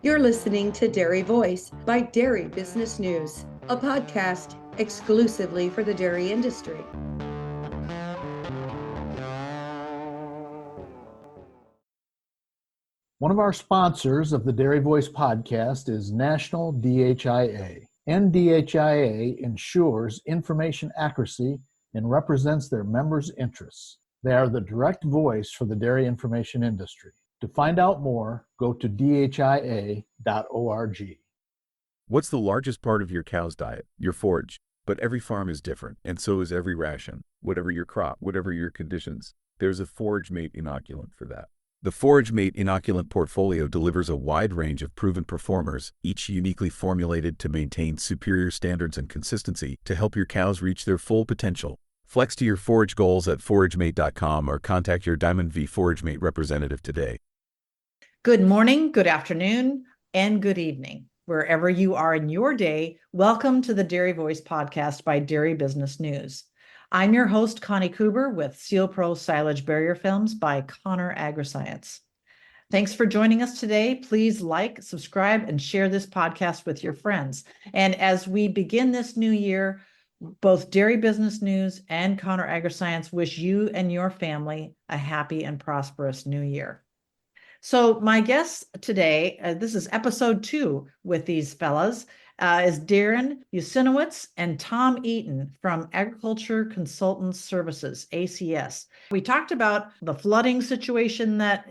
You're listening to Dairy Voice by Dairy Business News, a podcast exclusively for the dairy industry. One of our sponsors of the Dairy Voice podcast is National DHIA. NDHIA ensures information accuracy and represents their members' interests. They are the direct voice for the dairy information industry. To find out more, go to dhia.org. What's the largest part of your cow's diet? Your forage. But every farm is different, and so is every ration. Whatever your crop, whatever your conditions, there's a Forage Mate inoculant for that. The Forage Mate inoculant portfolio delivers a wide range of proven performers, each uniquely formulated to maintain superior standards and consistency to help your cows reach their full potential. Flex to your forage goals at foragemate.com or contact your Diamond V Forage Mate representative today. Good morning, good afternoon, and good evening. Wherever you are in your day, welcome to the Dairy Voice podcast by Dairy Business News. I'm your host, Connie Kuber, with Sealpro Silage Barrier Films by Conner AgriScience. Thanks for joining us today. Please like, subscribe, and share this podcast with your friends. And as we begin this new year, both Dairy Business News and Conner AgriScience wish you and your family a happy and prosperous new year. So my guests today, this is episode 2 with these fellas, is Darren Usinowicz and Tom Eaton from Agriculture Consultants Services, ACS. We talked about the flooding situation that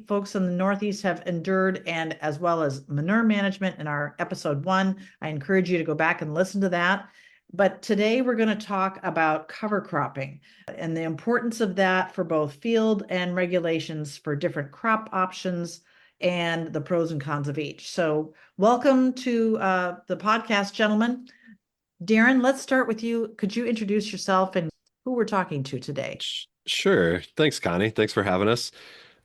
folks in the Northeast have endured, and as well as manure management in our episode 1. I encourage you to go back and listen to that. But today we're going to talk about cover cropping and the importance of that for both field and regulations for different crop options and the pros and cons of each. So welcome to the podcast, gentlemen. Darren, let's start with you. Could you introduce yourself and who we're talking to today? Sure. Thanks, Connie. Thanks for having us.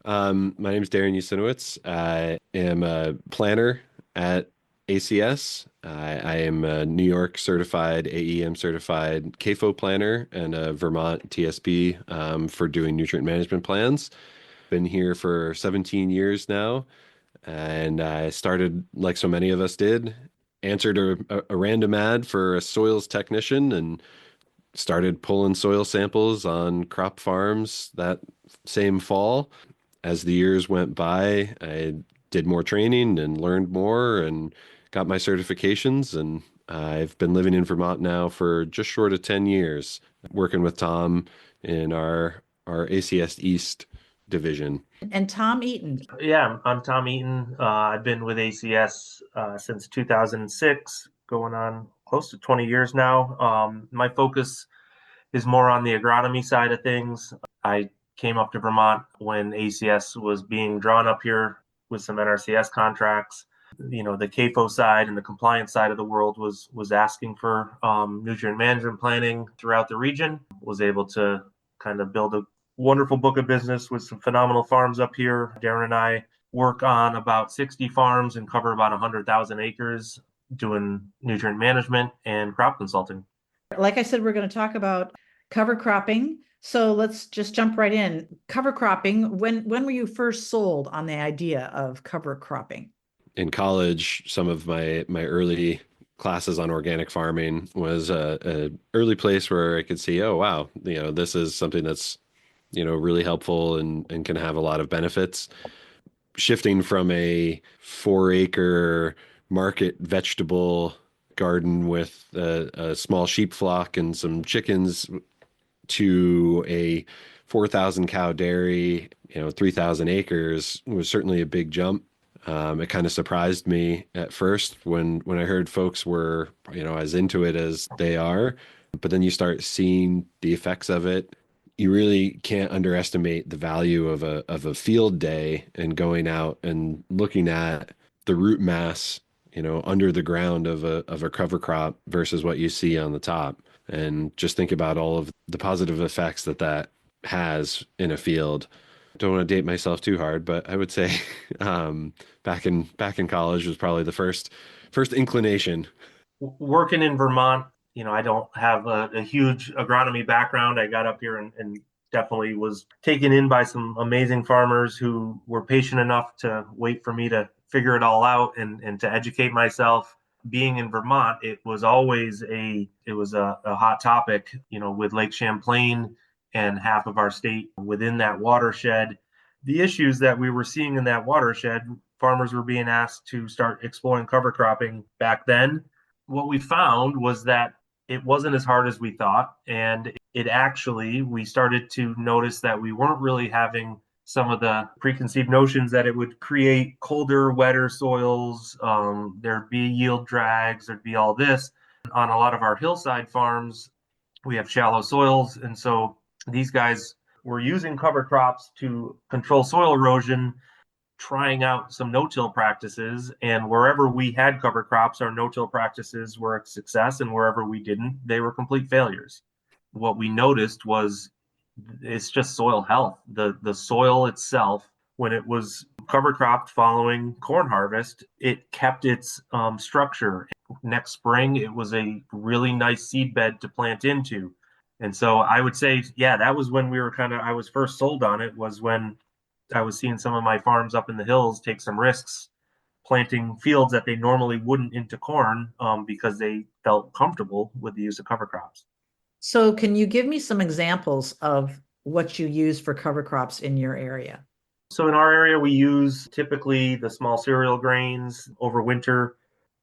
My name is Darren Usinowicz. I am a planner at ACS. I am a New York certified, AEM certified CAFO planner and a Vermont TSP for doing nutrient management plans. Been here for 17 years now, and I started, like so many of us did, answered a random ad for a soils technician and started pulling soil samples on crop farms that same fall. As the years went by, I did more training and learned more and got my certifications, and I've been living in Vermont now for just short of 10 years, working with Tom in our ACS East division. And Tom Eaton. Yeah, I'm Tom Eaton. I've been with ACS since 2006, going on close to 20 years now. My focus is more on the agronomy side of things. I came up to Vermont when ACS was being drawn up here with some NRCS contracts. You know, the CAFO side and the compliance side of the world was asking for nutrient management planning throughout the region. Was able to kind of build a wonderful book of business with some phenomenal farms up here. Darren and I work on about 60 farms and cover about 100,000 acres doing nutrient management and crop consulting. Like I said, we're going to talk about cover cropping. So let's just jump right in. Cover cropping, when were you first sold on the idea of cover cropping? In college, some of my early classes on organic farming was a early place where I could see, oh, wow, this is something that's, really helpful and can have a lot of benefits. Shifting from a 4-acre market vegetable garden with a small sheep flock and some chickens to a 4,000 cow dairy, 3,000 acres was certainly a big jump. It kind of surprised me at first when I heard folks were, as into it as they are, but then you start seeing the effects of it. You really can't underestimate the value of a field day and going out and looking at the root mass, under the ground of a cover crop versus what you see on the top. And just think about all of the positive effects that has in a field. Don't want to date myself too hard, but I would say back in college was probably the first inclination. Working in Vermont, I don't have a huge agronomy background. I got up here and definitely was taken in by some amazing farmers who were patient enough to wait for me to figure it all out and to educate myself. Being in Vermont, it was always a hot topic, with Lake Champlain and half of our state within that watershed. The issues that we were seeing in that watershed, farmers were being asked to start exploring cover cropping back then. What we found was that it wasn't as hard as we thought. And we started to notice that we weren't really having some of the preconceived notions that it would create colder, wetter soils. There'd be yield drags, there'd be all this. On a lot of our hillside farms, we have shallow soils. And so these guys were using cover crops to control soil erosion, trying out some no-till practices. And wherever we had cover crops, our no-till practices were a success. And wherever we didn't, they were complete failures. What we noticed was it's just soil health. The soil itself, when it was cover cropped following corn harvest, it kept its structure. Next spring, it was a really nice seed bed to plant into. And so I would say, yeah, that was when I was first sold on it, was when I was seeing some of my farms up in the hills take some risks planting fields that they normally wouldn't into corn because they felt comfortable with the use of cover crops. So can you give me some examples of what you use for cover crops in your area? So in our area, we use typically the small cereal grains. Over winter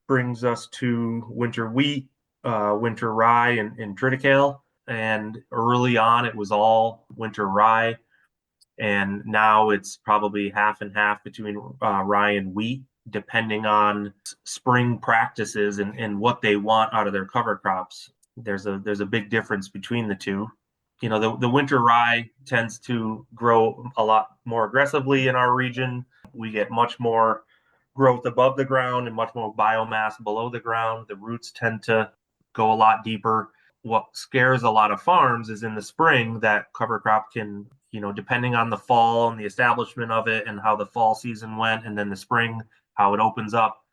brings us to winter wheat, winter rye, and triticale. And early on, it was all winter rye. And now it's probably half and half between rye and wheat, depending on spring practices and what they want out of their cover crops. There's a big difference between the two. The winter rye tends to grow a lot more aggressively in our region. We get much more growth above the ground and much more biomass below the ground. The roots tend to go a lot deeper. What scares a lot of farms is in the spring that cover crop can, depending on the fall and the establishment of it and how the fall season went, and then the spring, how it opens up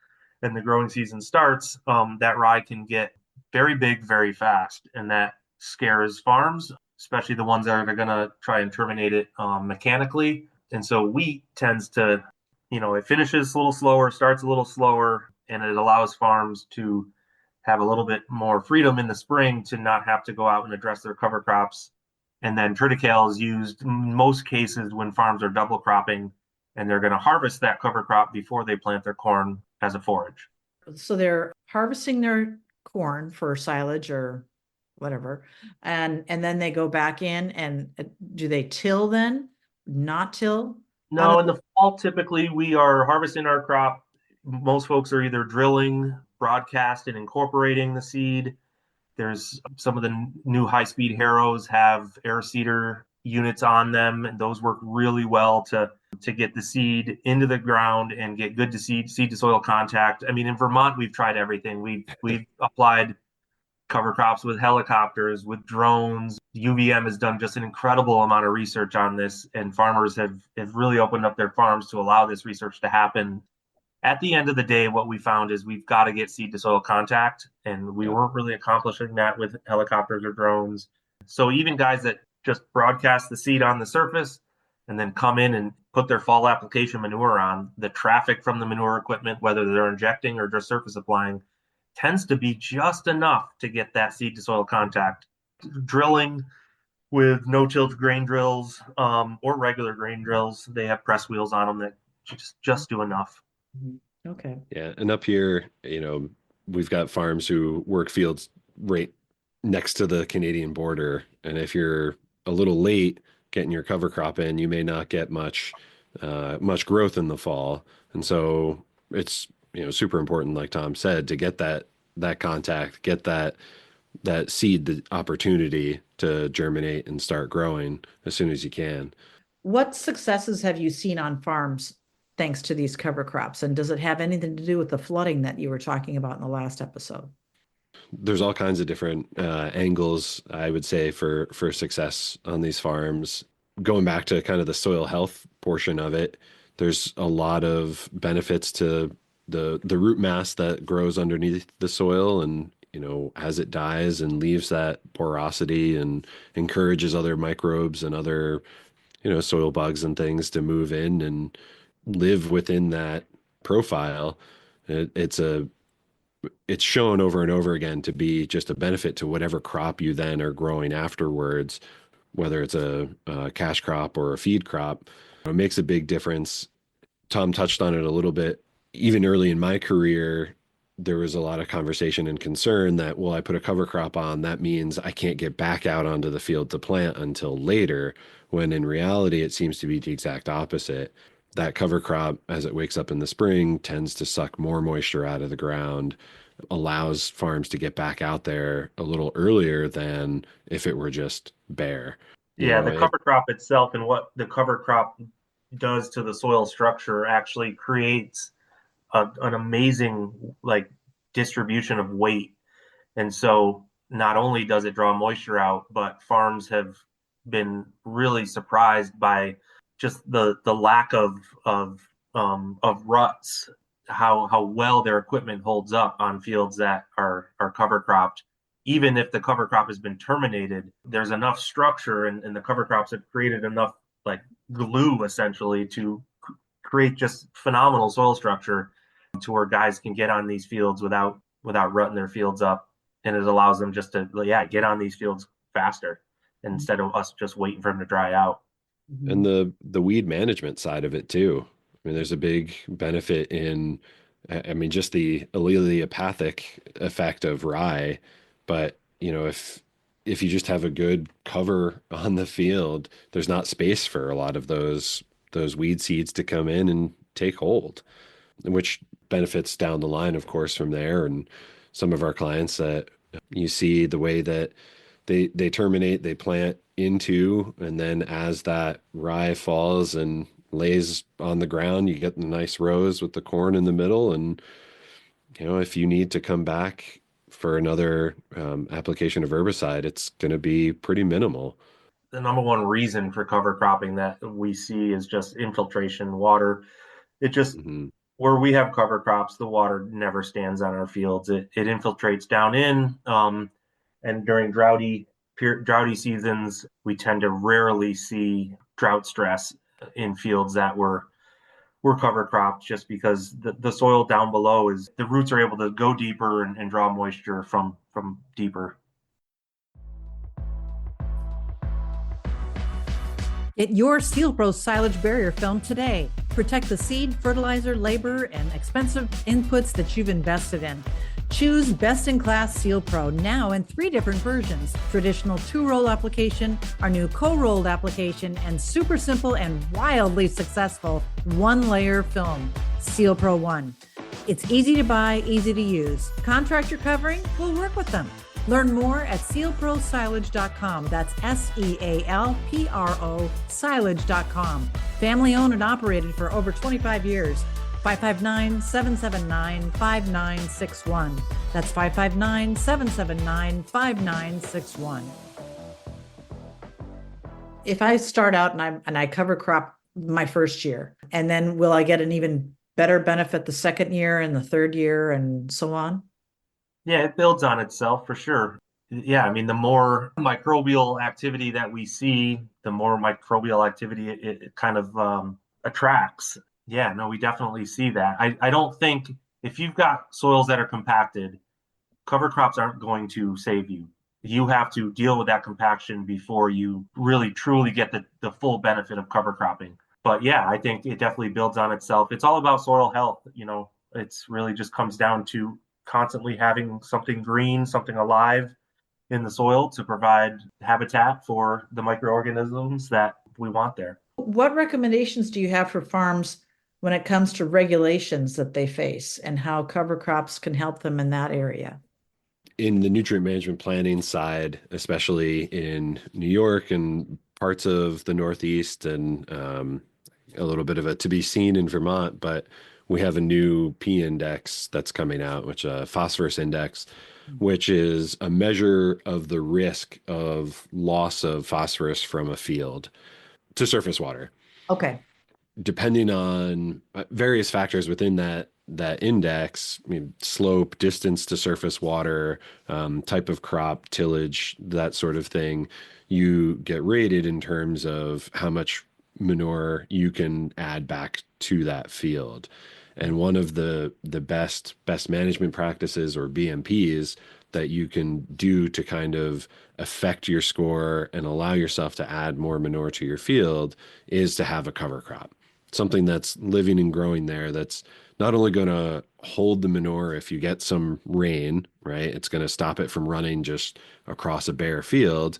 and the growing season starts, that rye can get very big, very fast. And that scares farms, especially the ones that are going to try and terminate it mechanically. And so wheat tends to, it finishes a little slower, starts a little slower, and it allows farms to have a little bit more freedom in the spring to not have to go out and address their cover crops. And then triticale is used in most cases when farms are double cropping and they're going to harvest that cover crop before they plant their corn as a forage. So they're harvesting their corn for silage or whatever, and then they go back in, and do they till then? Not till? No, in the fall, typically we are harvesting our crop. Most folks are either drilling, broadcast, and incorporating the seed. There's some of the new high-speed harrows have air seeder units on them, and those work really well to get the seed into the ground and get good to seed to soil contact. I mean, in Vermont, we've tried everything. We've applied cover crops with helicopters, with drones. UVM has done just an incredible amount of research on this, and farmers have really opened up their farms to allow this research to happen. At the end of the day, what we found is we've got to get seed to soil contact, and we weren't really accomplishing that with helicopters or drones. So even guys that just broadcast the seed on the surface and then come in and put their fall application manure on, the traffic from the manure equipment, whether they're injecting or just surface applying, tends to be just enough to get that seed to soil contact. Drilling with no-till grain drills or regular grain drills, they have press wheels on them that just do enough. Okay. Yeah. And up here, we've got farms who work fields right next to the Canadian border. And if you're a little late getting your cover crop in, you may not get much growth in the fall. And so it's, super important, like Tom said, to get that contact, get that seed, the opportunity to germinate and start growing as soon as you can. What successes have you seen on farms thanks to these cover crops? And does it have anything to do with the flooding that you were talking about in the last episode? There's all kinds of different angles, I would say, for success on these farms. Going back to kind of the soil health portion of it, there's a lot of benefits to the root mass that grows underneath the soil, and as it dies and leaves that porosity and encourages other microbes and other soil bugs and things to move in and live within that profile, it's shown over and over again to be just a benefit to whatever crop you then are growing afterwards, whether it's a cash crop or a feed crop. It makes a big difference. Tom touched on it a little bit. Even early in my career, there was a lot of conversation and concern that, well, I put a cover crop on, that means I can't get back out onto the field to plant until later, when in reality, it seems to be the exact opposite. That cover crop, as it wakes up in the spring, tends to suck more moisture out of the ground, allows farms to get back out there a little earlier than if it were just bare. Yeah, the cover crop itself and what the cover crop does to the soil structure actually creates an amazing distribution of weight. And so not only does it draw moisture out, but farms have been really surprised by just the lack of ruts, how well their equipment holds up on fields that are cover cropped. Even if the cover crop has been terminated, there's enough structure and the cover crops have created enough glue essentially to create just phenomenal soil structure to where guys can get on these fields without rutting their fields up. And it allows them just to get on these fields faster instead of us just waiting for them to dry out. And the weed management side of it too. I mean, there's a big benefit in, just the allelopathic effect of rye. But, if you just have a good cover on the field, there's not space for a lot of those weed seeds to come in and take hold, which benefits down the line, of course, from there. And some of our clients that you see the way that they terminate, they plant into, and then as that rye falls and lays on the ground, you get the nice rows with the corn in the middle. And, if you need to come back for another application of herbicide, it's going to be pretty minimal. The number one reason for cover cropping that we see is just infiltration, water. It just, where we have cover crops, the water never stands on our fields. It infiltrates down in, and during droughty seasons, we tend to rarely see drought stress in fields that were cover cropped, just because the soil down below the roots are able to go deeper and draw moisture from deeper. Get your Sealpro silage barrier film today. Protect the seed, fertilizer, labor, and expensive inputs that you've invested in. Choose best-in-class Sealpro now in 3 different versions: traditional 2-roll application, our new co-rolled application, and super simple and wildly successful 1-layer film, Sealpro 1. It's easy to buy, easy to use. Contractor covering? We'll work with them. Learn more at sealprosilage.com. That's SEALPRO silage.com. Family owned and operated for over 25 years. 559-779-5961. That's 559-779-5961. If I start out and I cover crop my first year, and then will I get an even better benefit the second year and the third year and so on? Yeah, it builds on itself for sure. Yeah, the more microbial activity that we see, the more microbial activity it kind of attracts. Yeah, no, we definitely see that. I don't think if you've got soils that are compacted, cover crops aren't going to save you. You have to deal with that compaction before you really truly get the full benefit of cover cropping. But yeah, I think it definitely builds on itself. It's all about soil health. It's really just comes down to constantly having something green, something alive in the soil to provide habitat for the microorganisms that we want there. What recommendations do you have for farms when it comes to regulations that they face and how cover crops can help them in that area? In the nutrient management planning side, especially in New York and parts of the Northeast, and a little bit of a to be seen in Vermont, but we have a new P index that's coming out, which a phosphorus index, which is a measure of the risk of loss of phosphorus from a field to surface water. Okay. Depending on various factors within that index, slope, distance to surface water, type of crop, tillage, that sort of thing, you get rated in terms of how much manure you can add back to that field. And one of the best management practices, or BMPs, that you can do to kind of affect your score and allow yourself to add more manure to your field is to have a cover crop. Something that's living and growing there, that's not only going to hold the manure if you get some rain, right? It's going to stop it from running just across a bare field,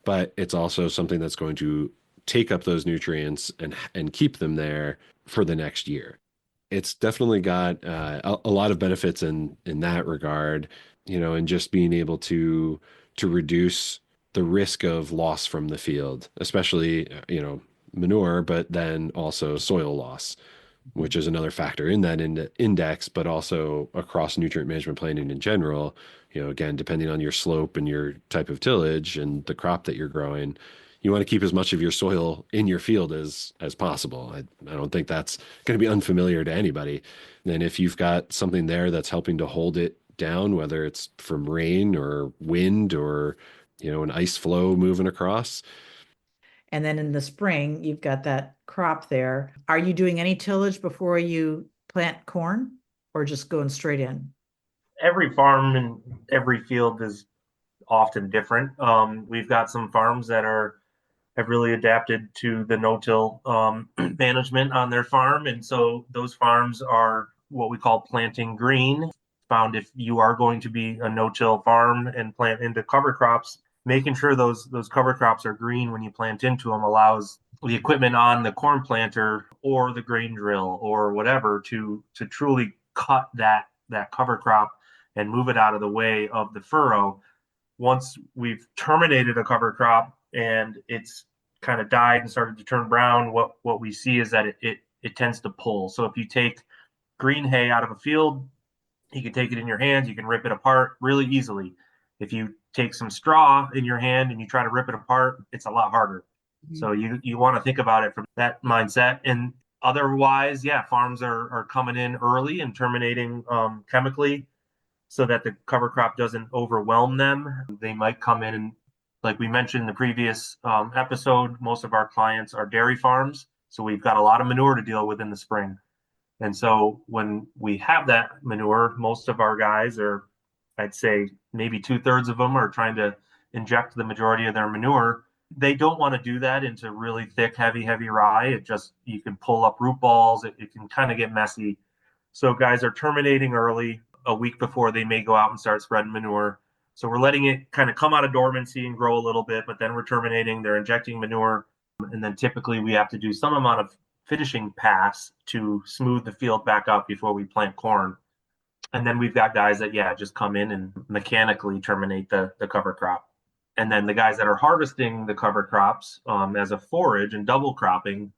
but it's also something that's going to take up those nutrients and keep them there for the next year. It's definitely got a lot of benefits in that regard, and just being able to reduce the risk of loss from the field, especially manure, but then also soil loss, which is another factor in that index, but also across nutrient management planning in general. Again, depending on your slope and your type of tillage and the crop that you're growing, you want to keep as much of your soil in your field as possible. I don't think that's going to be unfamiliar to anybody. And if you've got something there that's helping to hold it down, whether it's from rain or wind or an ice flow moving across. And then in the spring, you've got that crop there. Are you doing any tillage before you plant corn, or just going straight in? Every farm and every field is often different. We've got some farms that have really adapted to the no-till management on their farm. And so those farms are what we call planting green. Found if you are going to be a no-till farm and plant into cover crops, making sure those cover crops are green when you plant into them allows the equipment on the corn planter or the grain drill or whatever to truly cut that cover crop and move it out of the way of the furrow. Once we've terminated a cover crop and it's kind of died and started to turn brown, what we see is that it tends to pull. So if you take green hay out of a field, you can take it in your hands, you can rip it apart really easily. If you take some straw in your hand and you try to rip it apart, it's a lot harder. Mm-hmm. So you want to think about it from that mindset. And otherwise, farms are coming in early and terminating chemically so that the cover crop doesn't overwhelm them. They might come in and, like we mentioned in the previous episode, most of our clients are dairy farms. So we've got a lot of manure to deal with in the spring. And so when we have that manure, most of our guys are, I'd say maybe 2/3 of them are trying to inject the majority of their manure. They don't want to do that into really thick, heavy rye. You can pull up root balls. It can kind of get messy. So guys are terminating early, a week before they may go out and start spreading manure. So we're letting it kind of come out of dormancy and grow a little bit, but then we're terminating, they're injecting manure. And then typically we have to do some amount of finishing pass to smooth the field back up before we plant corn. And then we've got guys that, just come in and mechanically terminate the cover crop. And then the guys that are harvesting the cover crops as a forage and double cropping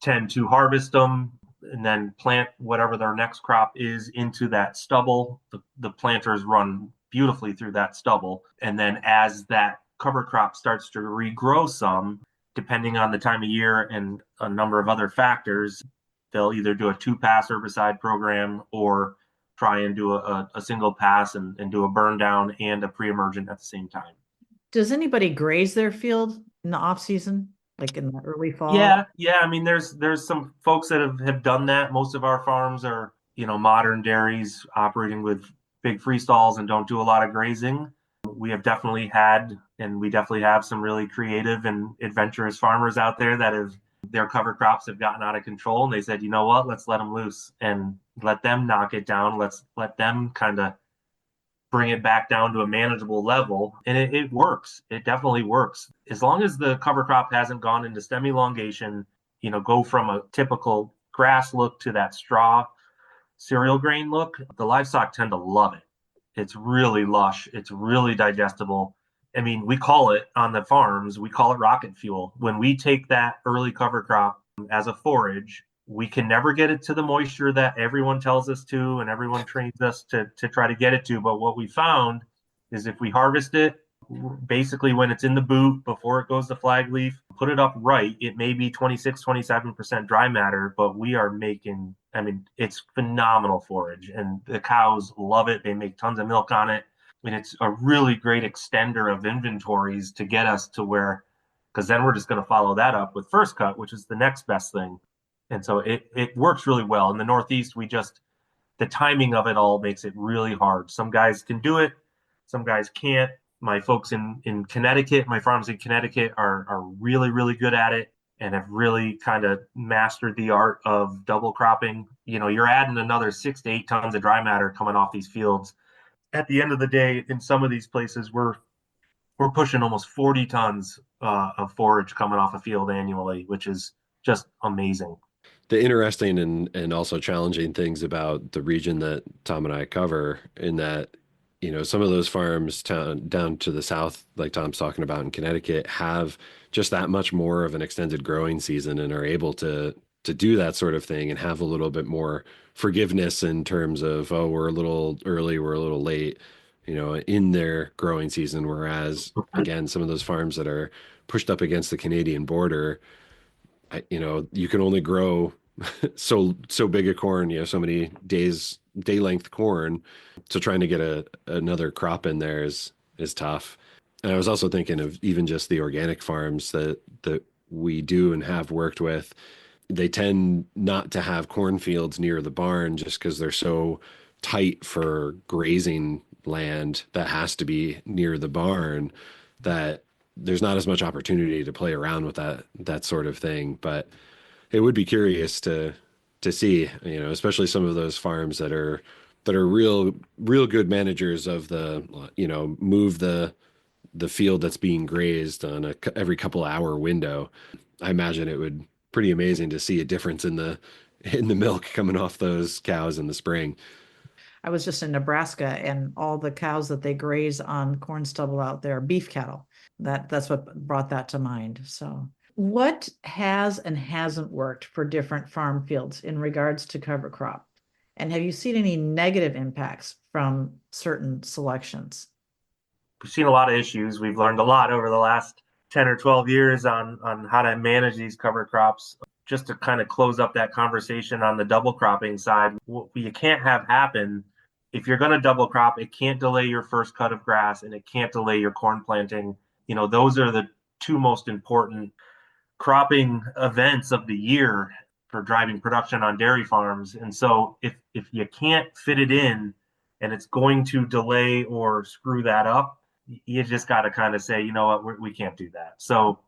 tend to harvest them and then plant whatever their next crop is into that stubble. The planters run beautifully through that stubble. And then as that cover crop starts to regrow some, depending on the time of year and a number of other factors, they'll either do a 2-pass herbicide program or try and do a single pass and do a burn down and a pre-emergent at the same time. Does anybody graze their field in the off season, like in the early fall? Yeah. I mean, there's some folks that have done that. Most of our farms are, modern dairies operating with big free stalls and don't do a lot of grazing. We have definitely had, and we definitely have some really creative and adventurous farmers out there that their cover crops have gotten out of control. And they said, you know what, let's let them loose and let them knock it down. Let's let them kind of bring it back down to a manageable level. And it works. It definitely works. As long as the cover crop hasn't gone into stem elongation, go from a typical grass look to that straw cereal grain look, the livestock tend to love it. It's really lush. It's really digestible. I mean, we call it on the farms, we call it rocket fuel. When we take that early cover crop as a forage, we can never get it to the moisture that everyone tells us to and everyone trains us to try to get it to. But what we found is if we harvest it, basically when it's in the boot before it goes to flag leaf, put it up right, it may be 26-27% dry matter, but we are making, it's phenomenal forage and the cows love it. They make tons of milk on it. And it's a really great extender of inventories to get us to where, because then we're just going to follow that up with first cut, which is the next best thing. And so it works really well. In the Northeast, the timing of it all makes it really hard. Some guys can do it, some guys can't. My folks in Connecticut, my farms in Connecticut are really, really good at it and have really kind of mastered the art of double cropping. You're adding another 6 to 8 tons of dry matter coming off these fields. At the end of the day, in some of these places, we're pushing almost 40 tons of forage coming off a field annually, which is just amazing. The interesting and also challenging things about the region that Tom and I cover, in that, some of those farms down to the south, like Tom's talking about in Connecticut, have just that much more of an extended growing season and are able to do that sort of thing and have a little bit more forgiveness in terms of, oh, we're a little early, we're a little late, in their growing season. Whereas, again, some of those farms that are pushed up against the Canadian border, you can only grow so big a corn, so many day length corn. So trying to get another crop in there is tough. And I was also thinking of even just the organic farms that we do and have worked with. They tend not to have cornfields near the barn just because they're so tight for grazing land that has to be near the barn, that there's not as much opportunity to play around with that sort of thing. But it would be curious to see, especially some of those farms that are real good managers of the, move the field that's being grazed on every couple hour window. I imagine it would pretty amazing to see a difference in the milk coming off those cows in the spring. I was just in Nebraska, and all the cows that they graze on corn stubble out there are beef cattle. That's what brought that to mind. So what has and hasn't worked for different farm fields in regards to cover crop? And have you seen any negative impacts from certain selections? We've seen a lot of issues. We've learned a lot over the last 10 or 12 years on how to manage these cover crops. Just to kind of close up that conversation on the double cropping side, what you can't have happen, if you're going to double crop, it can't delay your first cut of grass and it can't delay your corn planting. Those are the two most important cropping events of the year for driving production on dairy farms. And so if you can't fit it in and it's going to delay or screw that up, you just got to kind of say, you know what, we can't do that. So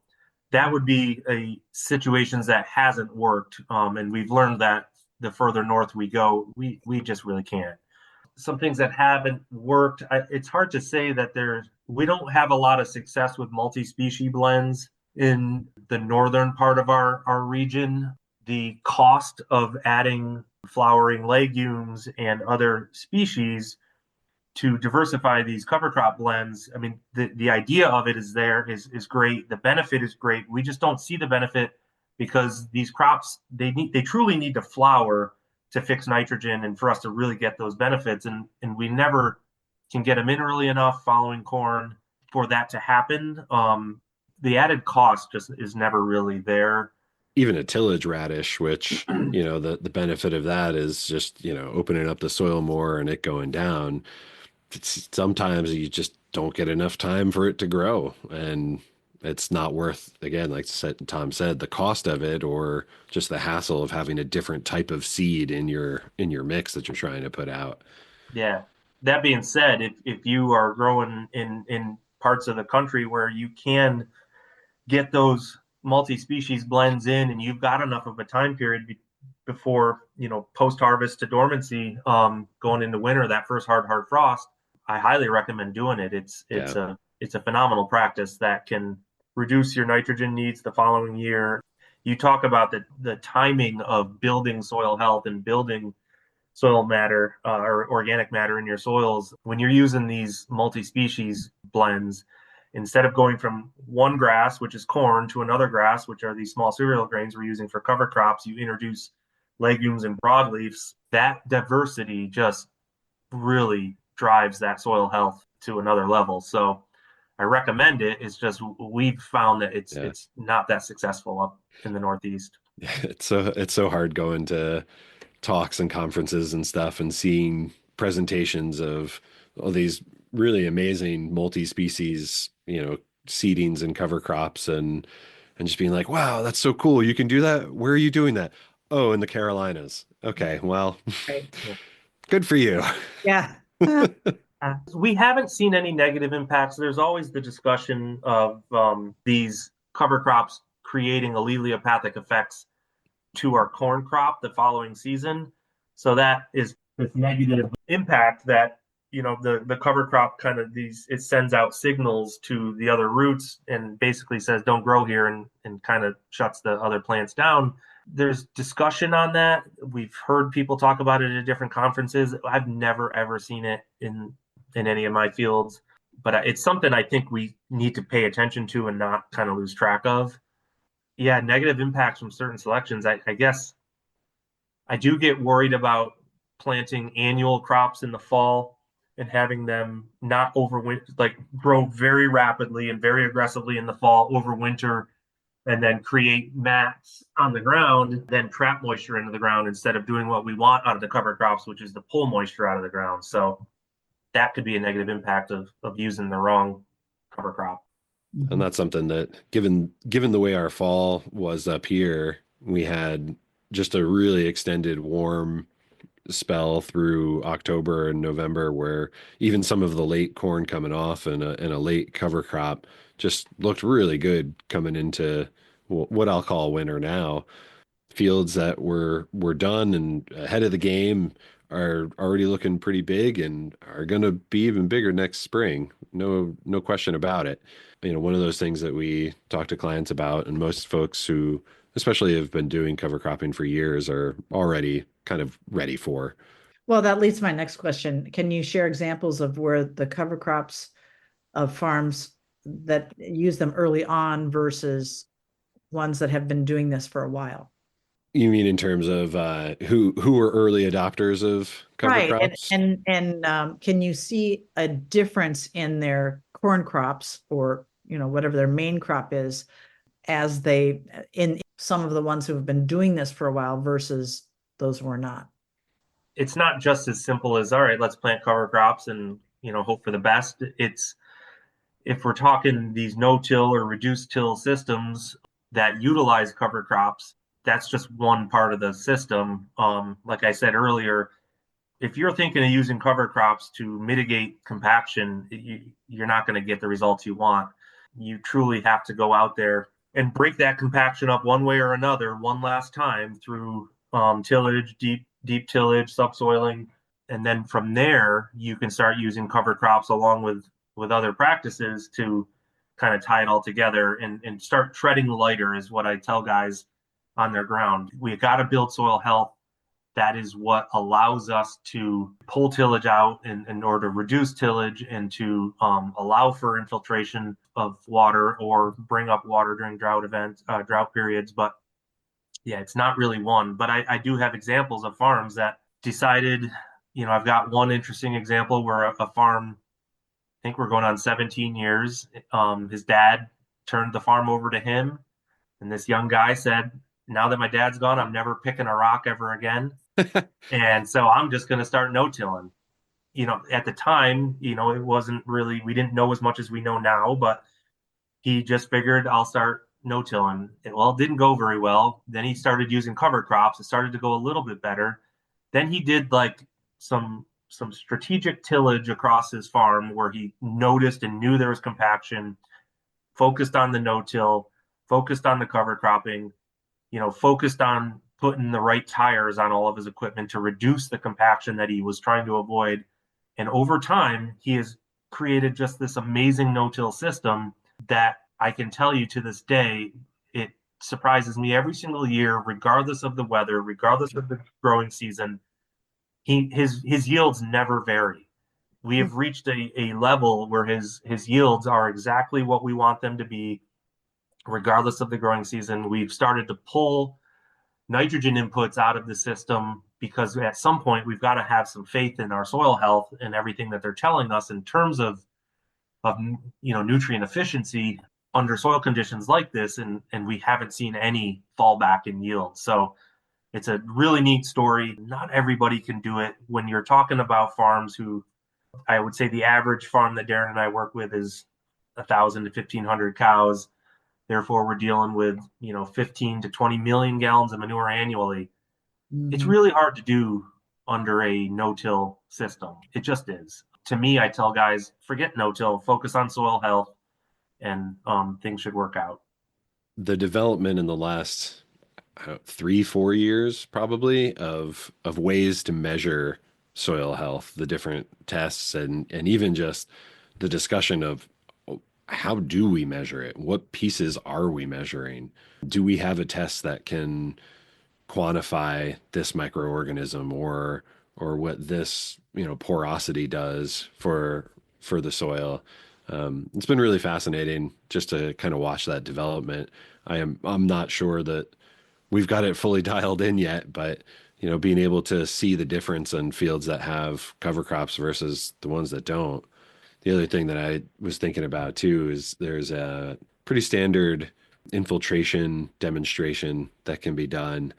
that would be a situations that hasn't worked. And we've learned that the further north we go, we just really can't. Some things that haven't worked, it's hard to say that we don't have a lot of success with multi-species blends in the northern part of our region. The cost of adding flowering legumes and other species to diversify these cover crop blends, I mean, the idea of it is great. The benefit is great. We just don't see the benefit because these crops, they truly need to flower to fix nitrogen and for us to really get those benefits. And we never can get them in early enough following corn for that to happen. The added cost just is never really there. Even a tillage radish, which, the benefit of that is just, opening up the soil more and it going down. Sometimes you just don't get enough time for it to grow, and it's not worth, again, like Tom said, the cost of it or just the hassle of having a different type of seed in your mix that you're trying to put out. Yeah. That being said, if you are growing in parts of the country where you can get those multi-species blends in and you've got enough of a time period before, post-harvest to dormancy, going into winter, that first hard frost, I highly recommend doing it. It's a phenomenal practice that can reduce your nitrogen needs the following year. You talk about the timing of building soil health and building soil matter or organic matter in your soils. When you're using these multi-species blends, instead of going from one grass, which is corn, to another grass, which are these small cereal grains we're using for cover crops, you introduce legumes and broadleafs. That diversity just really drives that soil health to another level. So I recommend it. It's just we've found that it's not that successful up in the Northeast. It's so hard going to talks and conferences and stuff and seeing presentations of all these really amazing multi-species, seedings and cover crops and just being like, wow, that's so cool. You can do that. Where are you doing that? Oh, in the Carolinas. Okay, well, Right. good for you. Yeah. We haven't seen any negative impacts. There's always the discussion of these cover crops creating alleliopathic effects to our corn crop the following season. So that is this negative impact that the cover crop kind of it sends out signals to the other roots and basically says don't grow here, and kind of shuts the other plants down. There's discussion on that. We've heard people talk about it at different conferences. I've never ever seen it in any of my fields, but it's something I think we need to pay attention to and not kind of lose track of. Yeah, negative impacts from certain selections. I guess I do get worried about planting annual crops in the fall and having them not overwinter, like grow very rapidly and very aggressively in the fall, overwinter, and then create mats on the ground, then trap moisture into the ground instead of doing what we want out of the cover crops, which is to pull moisture out of the ground. So that could be a negative impact of using the wrong cover crop. And that's something that, given the way our fall was up here, we had just a really extended warm spell through October and November, where even some of the late corn coming off and a late cover crop just looked really good coming into what I'll call winter now. Fields that were done and ahead of the game are already looking pretty big and are going to be even bigger next spring. No question about it. One of those things that we talk to clients about, and most folks who especially have been doing cover cropping for years are already kind of ready for. Well, that leads to my next question. Can you share examples of where the cover crops of farms that use them early on versus ones that have been doing this for a while? You mean in terms of who are early adopters of cover crops? And can you see a difference in their corn crops or whatever their main crop is, as they in some of the ones who have been doing this for a while versus those who are not? It's not just as simple as, all right, let's plant cover crops and hope for the best. It's, if we're talking these no-till or reduced till systems that utilize cover crops, that's just one part of the system. Like I said earlier, if you're thinking of using cover crops to mitigate compaction, you're not going to get the results you want. You truly have to go out there and break that compaction up one way or another one last time through tillage, deep tillage, subsoiling, and then from there you can start using cover crops along with other practices to kind of tie it all together and start treading lighter, is what I tell guys on their ground. We got to build soil health. That is what allows us to pull tillage out in order to reduce tillage and to allow for infiltration of water or bring up water during drought periods. But yeah, it's not really one. But I do have examples of farms that decided, I've got one interesting example where a farm, I think we're going on 17 years. His dad turned the farm over to him. And this young guy said, now that my dad's gone, I'm never picking a rock ever again. And so I'm just going to start no-tilling. At the time, it wasn't really, we didn't know as much as we know now, but he just figured I'll start no-tilling. Well, it didn't go very well. Then he started using cover crops. It started to go a little bit better. Then he did like some strategic tillage across his farm where he noticed and knew there was compaction, focused on the no-till, focused on the cover cropping, focused on putting the right tires on all of his equipment to reduce the compaction that he was trying to avoid. And over time, he has created just this amazing no-till system that I can tell you to this day, it surprises me every single year, regardless of the weather, regardless of the growing season. His yields never vary. We have reached a level where his yields are exactly what we want them to be, regardless of the growing season. We've started to pull nitrogen inputs out of the system because at some point we've got to have some faith in our soil health and everything that they're telling us in terms of nutrient efficiency under soil conditions like this, and we haven't seen any fallback in yield. So it's a really neat story. Not everybody can do it. When you're talking about farms who, I would say the average farm that Darren and I work with is 1,000 to 1,500 cows. Therefore, we're dealing with 15 to 20 million gallons of manure annually. It's really hard to do under a no-till system. It just is. To me, I tell guys, forget no-till, focus on soil health, and things should work out. The development in the last 3-4 years probably of ways to measure soil health, the different tests, and even just the discussion of how do we measure it? What pieces are we measuring? Do we have a test that can quantify this microorganism or what this porosity does for the soil? It's been really fascinating just to kind of watch that development. I'm not sure that we've got it fully dialed in yet, but being able to see the difference in fields that have cover crops versus the ones that don't. The other thing that I was thinking about too is there's a pretty standard infiltration demonstration that can be done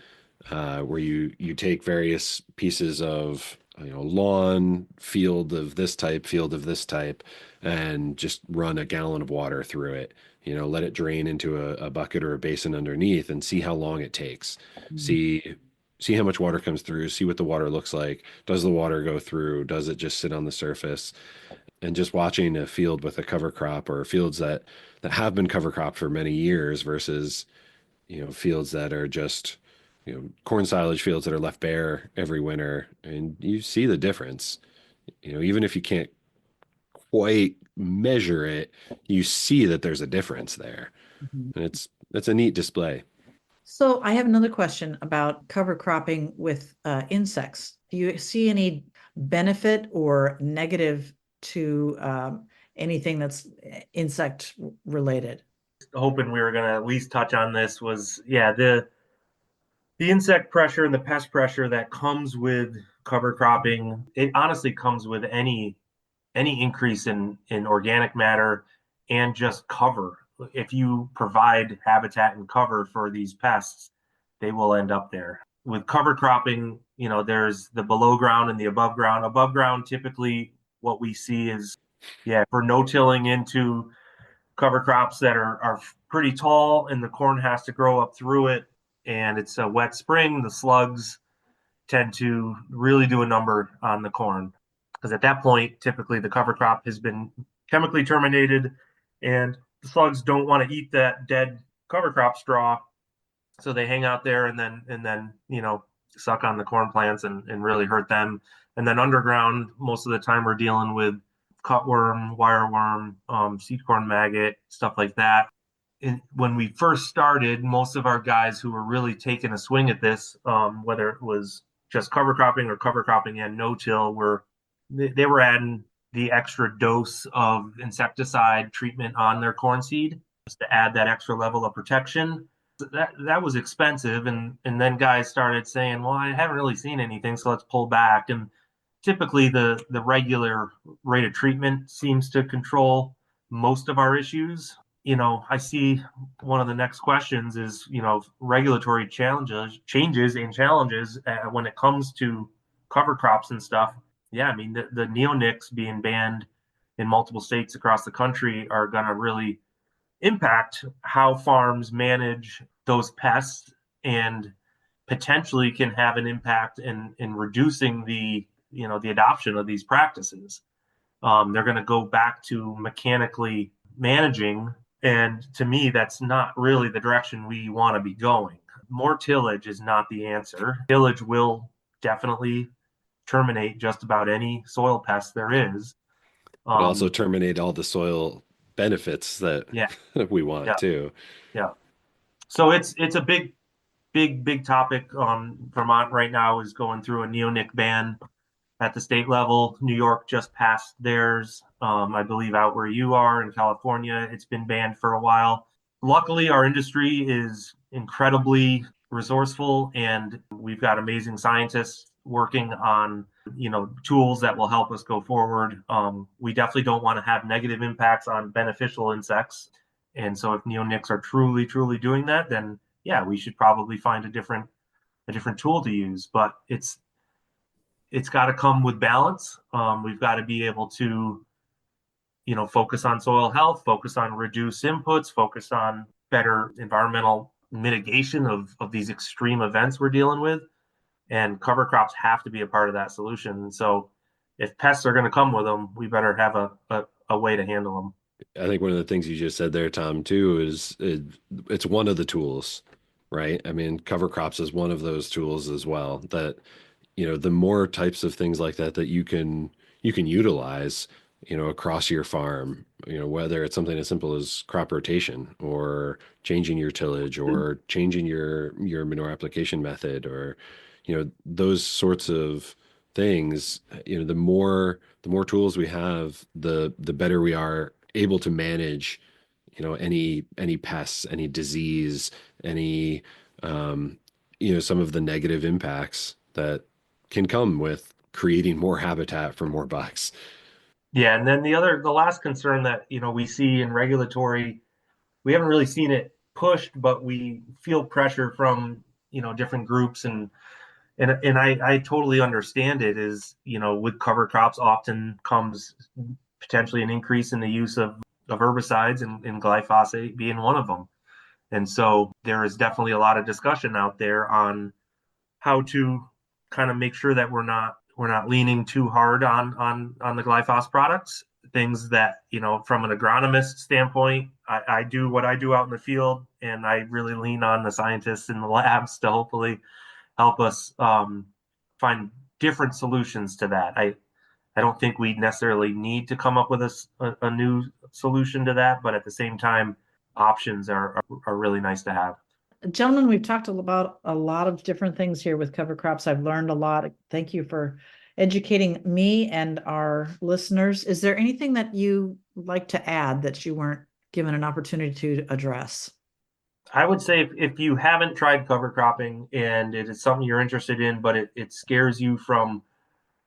where you take various pieces of lawn, field of this type, and just run a gallon of water through it. Let it drain into a bucket or a basin underneath and see how long it takes. See how much water comes through, see what the water looks like. Does the water go through? Does it just sit on the surface? And just watching a field with a cover crop or fields that have been cover cropped for many years versus, fields that are just, corn silage fields that are left bare every winter. And you see the difference, even if you can't quite measure it, you see that there's a difference there. And it's a neat display. So I have another question about cover cropping with insects. Do you see any benefit or negative to anything that's insect related? Hoping we were going to at least touch on this was, the insect pressure and the pest pressure that comes with cover cropping. It honestly comes with any increase in organic matter and just cover. If you provide habitat and cover for these pests, they will end up there. With cover cropping, there's the below ground and the above ground. Above ground, typically what we see is, for no-tilling into cover crops that are pretty tall and the corn has to grow up through it, and it's a wet spring, the slugs tend to really do a number on the corn. Because at that point, typically the cover crop has been chemically terminated and the slugs don't want to eat that dead cover crop straw. So they hang out there and then suck on the corn plants and really hurt them. And then underground, most of the time we're dealing with cutworm, wireworm, seed corn maggot, stuff like that. When we first started, most of our guys who were really taking a swing at this, whether it was just cover cropping or cover cropping and no-till, they were adding the extra dose of insecticide treatment on their corn seed just to add that extra level of protection. That was expensive, and then guys started saying, well, I haven't really seen anything, so let's pull back. And typically the regular rate of treatment seems to control most of our issues. I see one of the next questions is, regulatory changes and challenges when it comes to cover crops and stuff. Yeah, I mean, the neonics being banned in multiple states across the country are going to really impact how farms manage those pests and potentially can have an impact in reducing the adoption of these practices. They're going to go back to mechanically managing. And to me, that's not really the direction we want to be going. More tillage is not the answer. Tillage will definitely terminate just about any soil pest there is. But also terminate all the soil benefits that we want too. Yeah. So it's a big topic. Vermont right now is going through a neonic ban at the state level. New York just passed theirs. I believe out where you are in California, it's been banned for a while. Luckily, our industry is incredibly resourceful, and we've got amazing scientists working on tools that will help us go forward. We definitely don't want to have negative impacts on beneficial insects. And so if neonics are truly doing that, then we should probably find a different tool to use. But it's got to come with balance. We've got to be able to focus on soil health, focus on reduced inputs, focus on better environmental mitigation of these extreme events we're dealing with. and cover crops have to be a part of that solution. So if pests are going to come with them, we better have a way to handle them. I think one of the things you just said there, Tom, too, is it's one of the tools, right? I mean, cover crops is one of those tools as well that, the more types of things like that you can utilize, across your farm, whether it's something as simple as crop rotation or changing your tillage or changing your manure application method or, those sorts of things, the more tools we have, the better we are able to manage, any pests, any disease, any, some of the negative impacts that can come with creating more habitat for more bucks. Yeah, and then the last concern that we see in regulatory, we haven't really seen it pushed, but we feel pressure from different groups, and I totally understand it. Is with cover crops often comes potentially an increase in the use of herbicides, and glyphosate being one of them. And so there is definitely a lot of discussion out there on how to kind of make sure that we're not leaning too hard on the glyphosate products. Things that from an agronomist standpoint, I do what I do out in the field, and I really lean on the scientists in the labs to hopefully help us find different solutions to that. I don't think we necessarily need to come up with a new solution to that, but at the same time, options are really nice to have. Gentlemen, we've talked about a lot of different things here with cover crops. I've learned a lot. Thank you for educating me and our listeners. Is there anything that you like to add that you weren't given an opportunity to address? I would say if you haven't tried cover cropping and it is something you're interested in, but it scares you from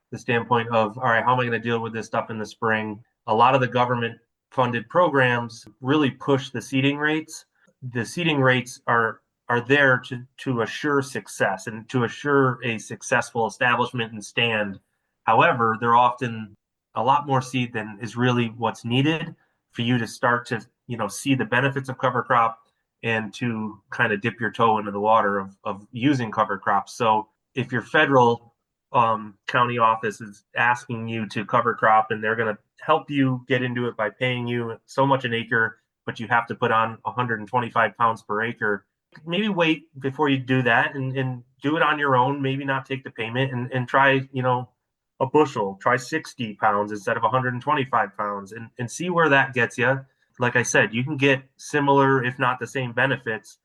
the standpoint of, all right, how am I going to deal with this stuff in the spring? A lot of the government funded programs really push the seeding rates. The seeding rates are there to assure success and to assure a successful establishment and stand. However, they're often a lot more seed than is really what's needed for you to start to see the benefits of cover crop and to kind of dip your toe into the water of using cover crops. So if your federal county office is asking you to cover crop and they're going to help you get into it by paying you so much an acre, but you have to put on 125 pounds per acre, maybe wait before you do that and do it on your own. Maybe not take the payment and try, a bushel, try 60 pounds instead of 125 pounds and see where that gets you. Like I said, you can get similar, if not the same benefits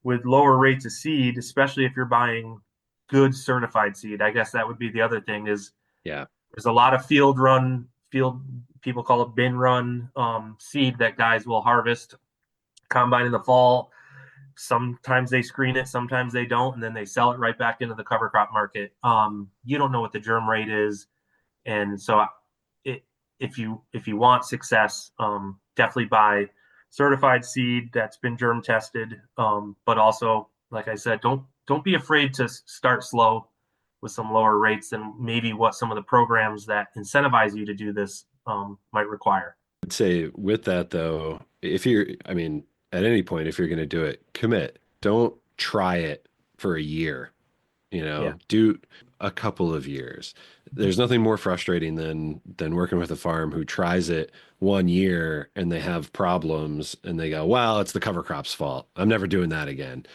with lower rates of seed, especially if you're buying good certified seed. I guess that would be the other thing is, Yeah, there's a lot of field people call it bin run seed that guys will harvest, combine in the fall. Sometimes they screen it, sometimes they don't, and then they sell it right back into the cover crop market. You don't know what the germ rate is, and so if you want success, definitely buy certified seed that's been germ tested. But also, like I said, don't be afraid to start slow with some lower rates than maybe what some of the programs that incentivize you to do this might require. I'd say with that though, at any point, if you're going to do it, commit. Don't try it for a year. Do a couple of years. There's nothing more frustrating than working with a farm who tries it 1 year and they have problems and they go, well, it's the cover crop's fault. I'm never doing that again.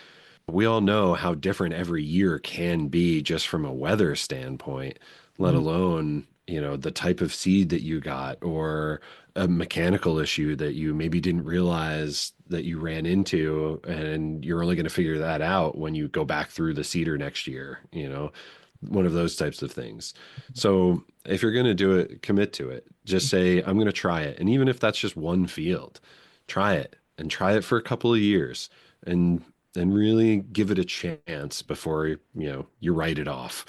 We all know how different every year can be just from a weather standpoint, let alone, the type of seed that you got or a mechanical issue that you maybe didn't realize that you ran into, and you're only going to figure that out when you go back through the seeder next year, one of those types of things. So if you're going to do it, commit to it. Just say, I'm going to try it. And even if that's just one field, try it and try it for a couple of years and really give it a chance before, you write it off.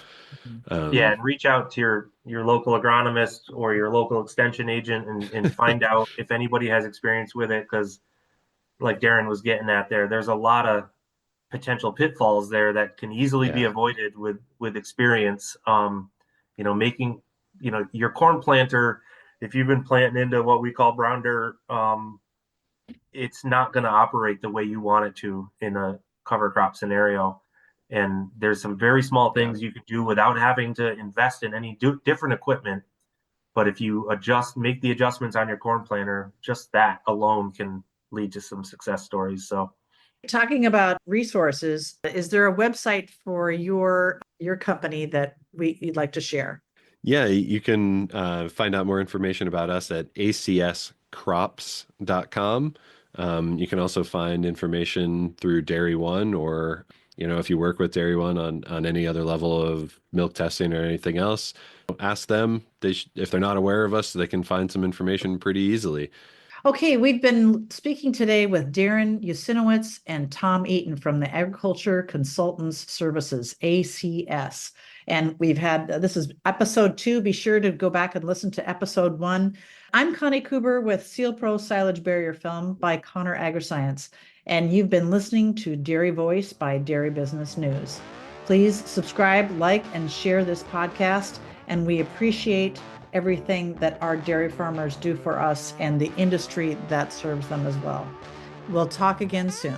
Yeah, and reach out to your local agronomist or your local extension agent and find out if anybody has experience with it, because like Darren was getting at there's a lot of potential pitfalls there that can easily be avoided with experience. Making your corn planter, if you've been planting into what we call brown dirt, it's not going to operate the way you want it to in a cover crop scenario. And there's some very small things you could do without having to invest in any different equipment. But if you make the adjustments on your corn planter, just that alone can lead to some success stories. So, talking about resources, is there a website for your company that you'd like to share? Yeah, you can find out more information about us at acscrops.com. You can also find information through Dairy One, or if you work with Dairy One on any other level of milk testing or anything else, ask them. If they're not aware of us, they can find some information pretty easily. Okay, we've been speaking today with Darren Usinowicz and Tom Eaton from the Agriculture Consultants Services, ACS. And this is episode 2. Be sure to go back and listen to episode 1. I'm Connie Kuber with Sealpro Silage Barrier Film by Connor Agriscience. And you've been listening to Dairy Voice by Dairy Business News. Please subscribe, like, and share this podcast. And we appreciate everything that our dairy farmers do for us and the industry that serves them as well. We'll talk again soon.